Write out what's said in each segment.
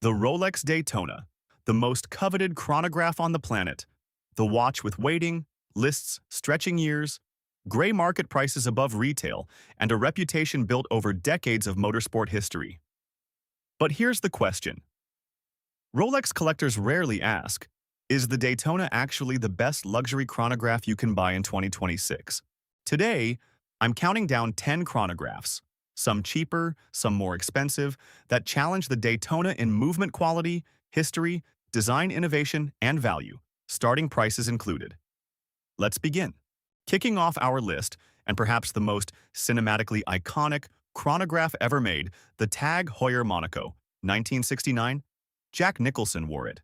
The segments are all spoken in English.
The Rolex Daytona, the most coveted chronograph on the planet. The watch with waiting, lists stretching years, gray market prices above retail, and a reputation built over decades of motorsport history. But here's the question. Rolex collectors rarely ask, is the Daytona actually the best luxury chronograph you can buy in 2026? Today, I'm counting down 10 chronographs, some cheaper, some more expensive, that challenge the Daytona in movement quality, history, design innovation, and value, starting prices included. Let's begin. Kicking off our list, and perhaps the most cinematically iconic chronograph ever made, the TAG Heuer Monaco, 1969. Jack Nicholson wore it.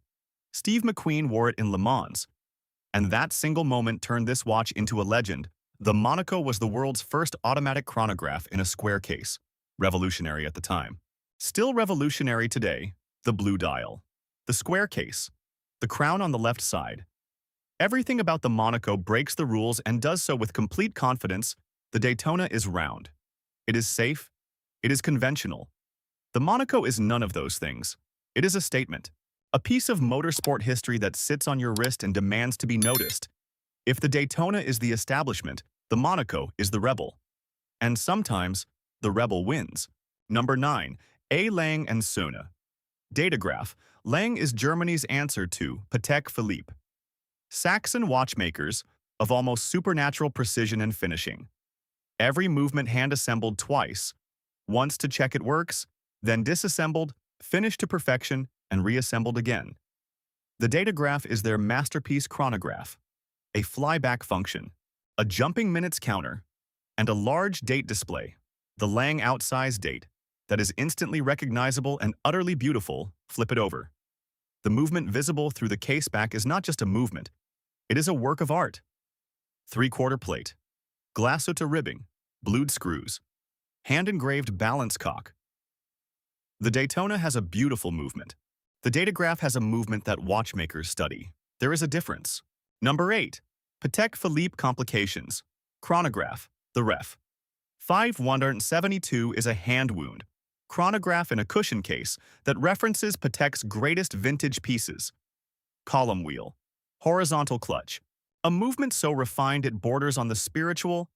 Steve McQueen wore it in Le Mans. And that single moment turned this watch into a legend. The Monaco was the world's first automatic chronograph in a square case, revolutionary at the time. Still revolutionary today, the blue dial, the square case, the crown on the left side. Everything about the Monaco breaks the rules and does so with complete confidence. The Daytona is round. It is safe. It is conventional. The Monaco is none of those things. It is a statement, a piece of motorsport history that sits on your wrist and demands to be noticed. If the Daytona is the establishment, the Monaco is the rebel. And sometimes, the rebel wins. Number 9. Lange Söhne Datograph. Lange is Germany's answer to Patek Philippe. Saxon watchmakers of almost supernatural precision and finishing. Every movement hand-assembled twice, once to check it works, then disassembled, finished to perfection, and reassembled again. The datograph is their masterpiece chronograph, a flyback function, a jumping minutes counter, and a large date display, the Lange outsize date, that is instantly recognizable and utterly beautiful. Flip it over. The movement visible through the caseback is not just a movement, it is a work of art. 3/4 plate, Glassbox ribbing, blued screws, hand-engraved balance cock. The Daytona has a beautiful movement. The datograph has a movement that watchmakers study. There is a difference. Number 8. Patek Philippe Complications. Chronograph, the ref. 5172 is a hand wound. Chronograph in a cushion case that references Patek's greatest vintage pieces. Column wheel. Horizontal clutch. A movement so refined it borders on the spiritual.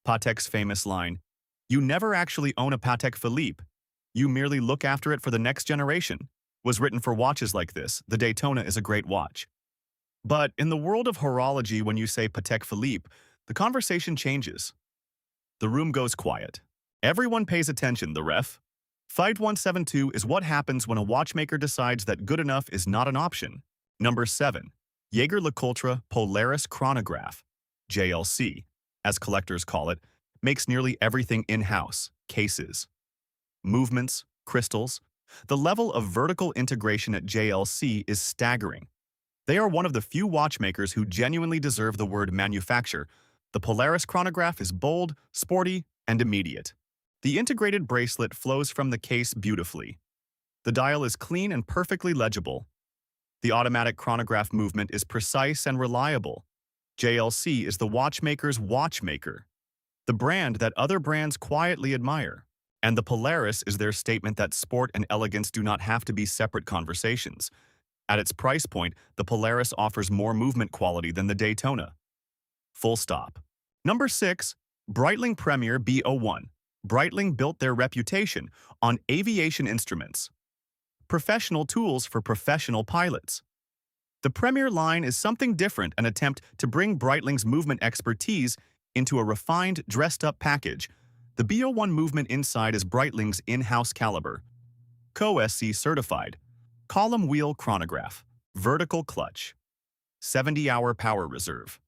Patek's famous line, "You never actually own a Patek Philippe. You merely look after it for the next generation," was written for watches like this. The Daytona is a great watch. But in the world of horology, when you say Patek Philippe, the conversation changes. The room goes quiet. Everyone pays attention. The ref. 5172 is what happens when a watchmaker decides that good enough is not an option. Number 7. Jaeger-LeCoultre Polaris Chronograph, JLC, as collectors call it, makes nearly everything in-house: cases, movements, crystals. The level of vertical integration at JLC is staggering. They are one of the few watchmakers who genuinely deserve the word manufacture. The Polaris chronograph is bold, sporty, and immediate. The integrated bracelet flows from the case beautifully. The dial is clean and perfectly legible. The automatic chronograph movement is precise and reliable. JLC is the watchmaker's watchmaker, the brand that other brands quietly admire. And the Polaris is their statement that sport and elegance do not have to be separate conversations. At its price point, the Polaris offers more movement quality than the Daytona. Full stop. Number 6. Breitling Premier B01. Breitling built their reputation on aviation instruments. Professional tools for professional pilots. The Premier line is something different, an attempt to bring Breitling's movement expertise into a refined, dressed-up package. The B01 movement inside is Breitling's in-house caliber. Co-SC certified. Column wheel chronograph. Vertical clutch. 70-hour power reserve.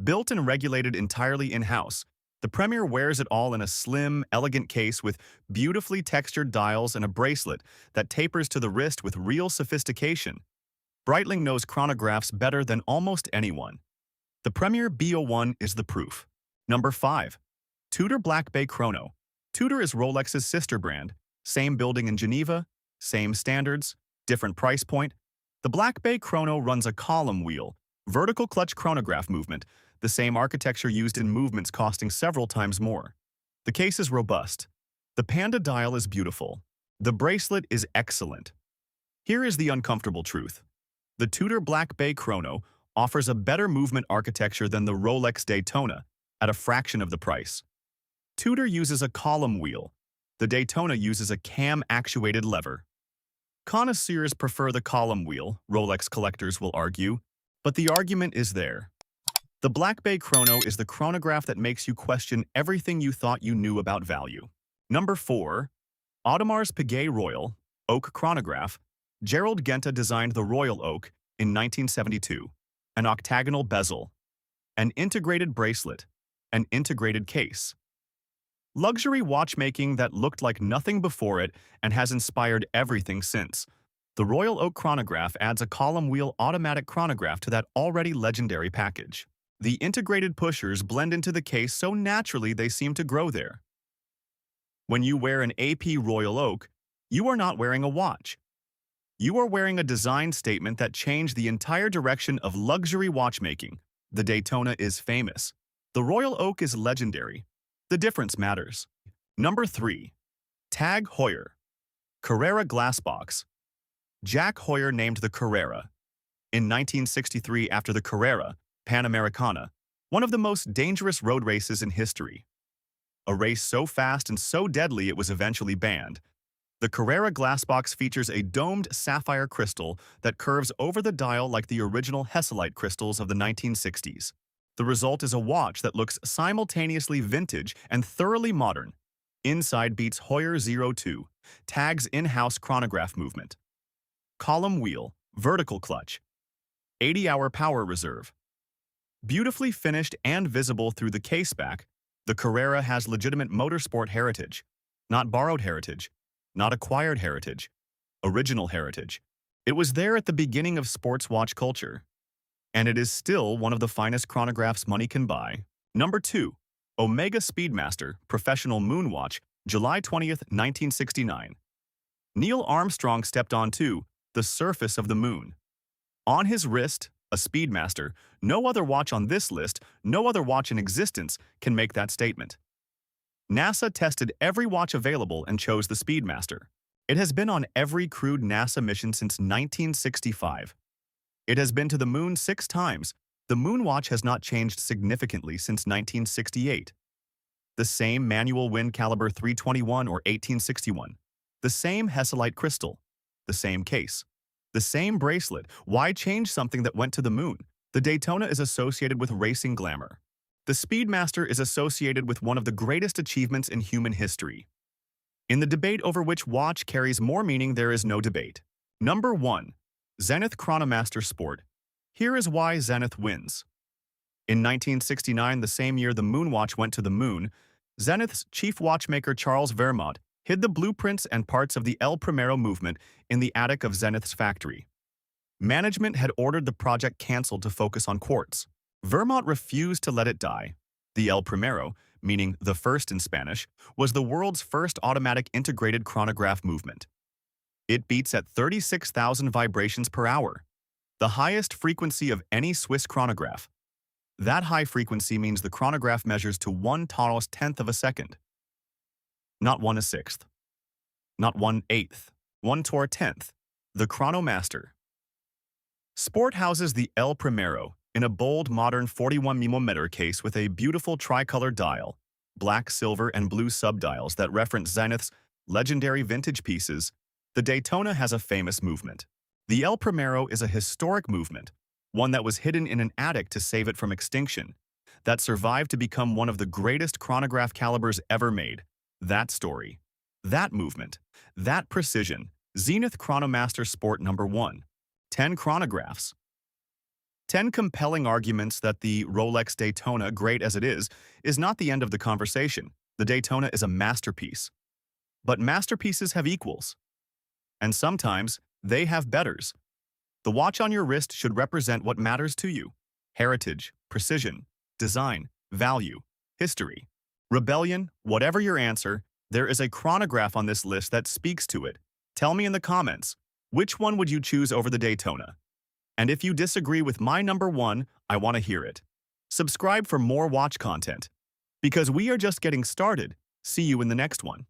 Built and regulated entirely in-house, the Premier wears it all in a slim, elegant case with beautifully textured dials and a bracelet that tapers to the wrist with real sophistication. Breitling knows chronographs better than almost anyone. The Premier B01 is the proof. Number 5. Tudor Black Bay Chrono. Tudor is Rolex's sister brand. Same building in Geneva, same standards, different price point. The Black Bay Chrono runs a column wheel, vertical clutch chronograph movement, the same architecture used in movements costing several times more. The case is robust. The Panda dial is beautiful. The bracelet is excellent. Here is the uncomfortable truth. The Tudor Black Bay Chrono offers a better movement architecture than the Rolex Daytona at a fraction of the price. Tudor uses a column wheel. The Daytona uses a cam-actuated lever. Connoisseurs prefer the column wheel, Rolex collectors will argue, but the argument is there. The Black Bay Chrono is the chronograph that makes you question everything you thought you knew about value. Number 4. Audemars Piguet Royal Oak Chronograph. Gerald Genta designed the Royal Oak in 1972. An octagonal bezel, an integrated bracelet, an integrated case. Luxury watchmaking that looked like nothing before it and has inspired everything since. The Royal Oak Chronograph adds a column wheel automatic chronograph to that already legendary package. The integrated pushers blend into the case so naturally they seem to grow there. When you wear an AP Royal Oak, you are not wearing a watch. You are wearing a design statement that changed the entire direction of luxury watchmaking. The Daytona is famous. The Royal Oak is legendary. The difference matters. Number 3. Tag Heuer. Carrera Glassbox. Jack Heuer named the Carrera in 1963 after the Carrera Panamericana, one of the most dangerous road races in history. A race so fast and so deadly it was eventually banned. The Carrera Glassbox features a domed sapphire crystal that curves over the dial like the original Hesalite crystals of the 1960s. The result is a watch that looks simultaneously vintage and thoroughly modern. Inside beats Heuer 02, Tag's in-house chronograph movement. Column wheel, vertical clutch. 80-hour power reserve. Beautifully finished and visible through the case back, the Carrera has legitimate motorsport heritage. Not borrowed heritage, not acquired heritage, original heritage. It was there at the beginning of sports watch culture. And it is still one of the finest chronographs money can buy. Number 2. Omega Speedmaster Professional Moonwatch, July 20th, 1969. Neil Armstrong stepped onto the surface of the moon. On his wrist, a Speedmaster, no other watch on this list, no other watch in existence can make that statement. NASA tested every watch available and chose the Speedmaster. It has been on every crewed NASA mission since 1965. It has been to the moon 6 times. The Moonwatch has not changed significantly since 1968. The same manual wind caliber 321 or 1861. The same Hesalite crystal. The same case. The same bracelet. Why change something that went to the moon? The Daytona is associated with racing glamour. The Speedmaster is associated with one of the greatest achievements in human history. In the debate over which watch carries more meaning, there is no debate. Number 1. Zenith Chronomaster Sport. Here is why Zenith wins. In 1969, the same year the Moonwatch went to the moon, Zenith's chief watchmaker Charles Vermont hid the blueprints and parts of the El Primero movement in the attic of Zenith's factory. Management had ordered the project canceled to focus on quartz. Vermont refused to let it die. The El Primero, meaning the first in Spanish, was the world's first automatic integrated chronograph movement. It beats at 36,000 vibrations per hour, the highest frequency of any Swiss chronograph. That high frequency means the chronograph measures to 1/10 of a second. Not 1/6, not 1/8, 1/10. The Chronomaster. Sport houses the El Primero in a bold modern 41mm case with a beautiful tricolor dial, black, silver, and blue subdials that reference Zenith's legendary vintage pieces. The Daytona has a famous movement. The El Primero is a historic movement, one that was hidden in an attic to save it from extinction, that survived to become one of the greatest chronograph calibers ever made. That story, that movement, that precision. Zenith Chronomaster Sport Number 1. 10 chronographs. 10 compelling arguments that the Rolex Daytona, great as it is not the end of the conversation. The Daytona is a masterpiece. But masterpieces have equals. And sometimes, they have betters. The watch on your wrist should represent what matters to you. Heritage, precision, design, value, history, rebellion, whatever your answer, there is a chronograph on this list that speaks to it. Tell me in the comments, which one would you choose over the Daytona? And if you disagree with my number 1, I want to hear it. Subscribe for more watch content. Because we are just getting started. See you in the next one.